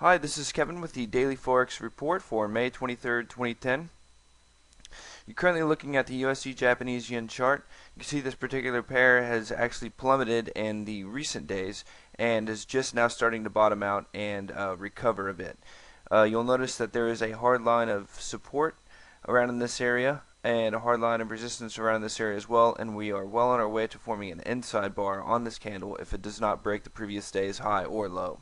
Hi, this is Kevin with the Daily Forex Report for May 23rd, 2010. You're currently looking at the USD Japanese yen chart. You can see this particular pair has actually plummeted in the recent days and is just now starting to bottom out and recover a bit. You'll notice that there is a hard line of support around in this area and a hard line of resistance around this area as well, and we are well on our way to forming an inside bar on this candle if it does not break the previous day's high or low.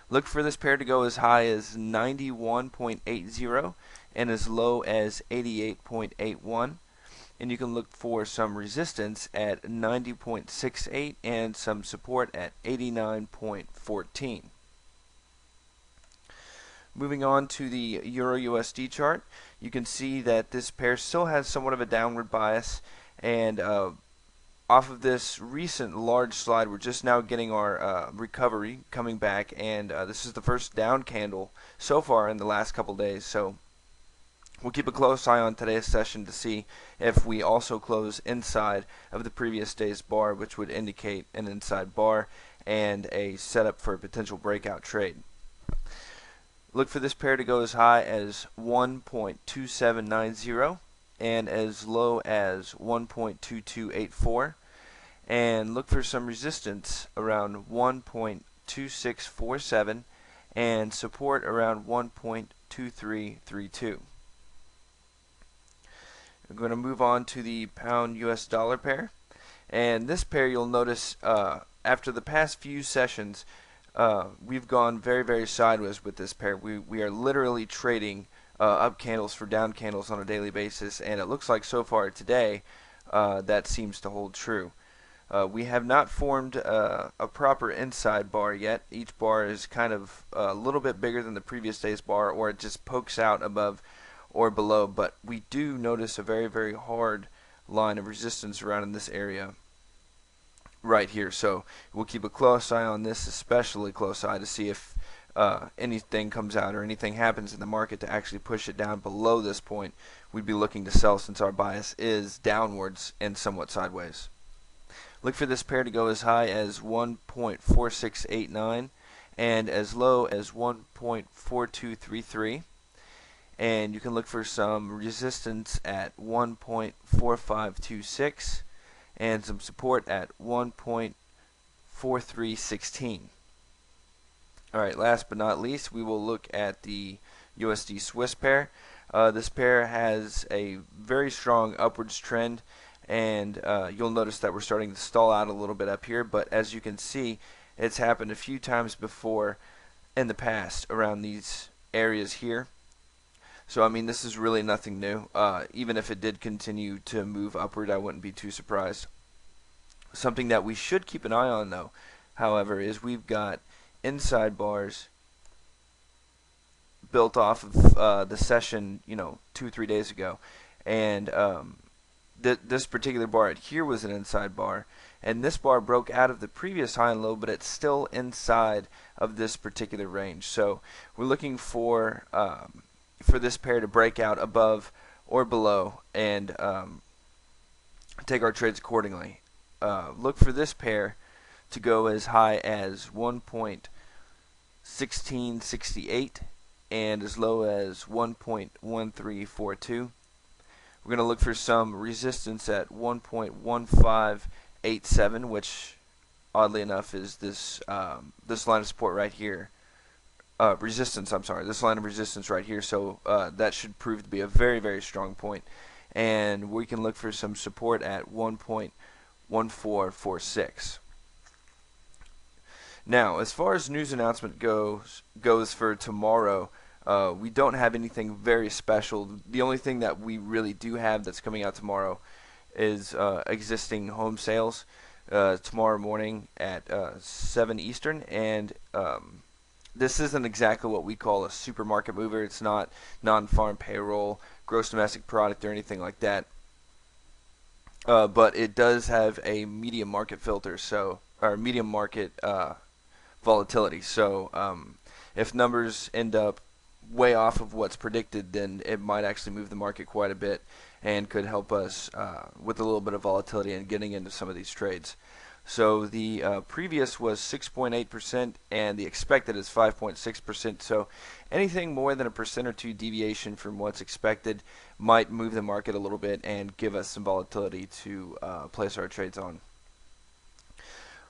Look for this pair to go as high as 91.80 and as low as 88.81. And you can look for some resistance at 90.68 and some support at 89.14. Moving on to the EURUSD chart, you can see that this pair still has somewhat of a downward bias, and off of this recent large slide, we're just now getting our recovery coming back, and this is the first down candle so far in the last couple days. So we'll keep a close eye on today's session to see if we also close inside of the previous day's bar, which would indicate an inside bar and a setup for a potential breakout trade. Look for this pair to go as high as 1.2790 and as low as 1.2284, and look for some resistance around 1.2647 and support around 1.2332. We're going to move on to the pound US dollar pair, and this pair, you'll notice after the past few sessions we've gone very sideways with this pair. We are literally trading up candles for down candles on a daily basis, and it looks like so far today that seems to hold true. We have not formed a proper inside bar yet. Each bar is kind of a little bit bigger than the previous day's bar, or it just pokes out above or below, but we do notice a very hard line of resistance around in this area right here. So we'll keep a close eye on this, especially close eye, to see if anything comes out or anything happens in the market to actually push it down below this point. We'd be looking to sell since our bias is downwards and somewhat sideways. Look for this pair to go as high as 1.4689 and as low as 1.4233, and you can look for some resistance at 1.4526 and some support at 1.4316. Alright, last but not least, we will look at the USD Swiss pair. This pair has a very strong upwards trend, and you'll notice that we're starting to stall out a little bit up here, but as you can see, it's happened a few times before in the past around these areas here. So I mean, this is really nothing new. Even if it did continue to move upward, I wouldn't be too surprised. Something that we should keep an eye on, though, however, is we've got inside bars built off of the session, 2 or 3 days ago, and this particular bar right here was an inside bar, and this bar broke out of the previous high and low, but it's still inside of this particular range. So we're looking for this pair to break out above or below and take our trades accordingly. Look for this pair to go as high as 1.1668 and as low as 1.1342. We're going to look for some resistance at 1.1587, which oddly enough is this line of support right here. Resistance, I'm sorry, this line of resistance right here. So that should prove to be a very strong point, and we can look for some support at 1.1446. Now, as far as news announcement goes for tomorrow, we don't have anything very special. The only thing that we really do have that's coming out tomorrow is existing home sales tomorrow morning at 7 Eastern, and this isn't exactly what we call a supermarket mover. It's not non-farm payroll, gross domestic product, or anything like that. But it does have a medium market filter, or medium market volatility. So if numbers end up way off of what's predicted, then it might actually move the market quite a bit and could help us with a little bit of volatility and getting into some of these trades. So the previous was 6.8% and the expected is 5.6%. So anything more than a percent or two deviation from what's expected might move the market a little bit and give us some volatility to place our trades on.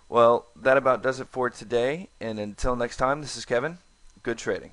Well, that about does it for today. And until next time, this is Kevin. Good trading.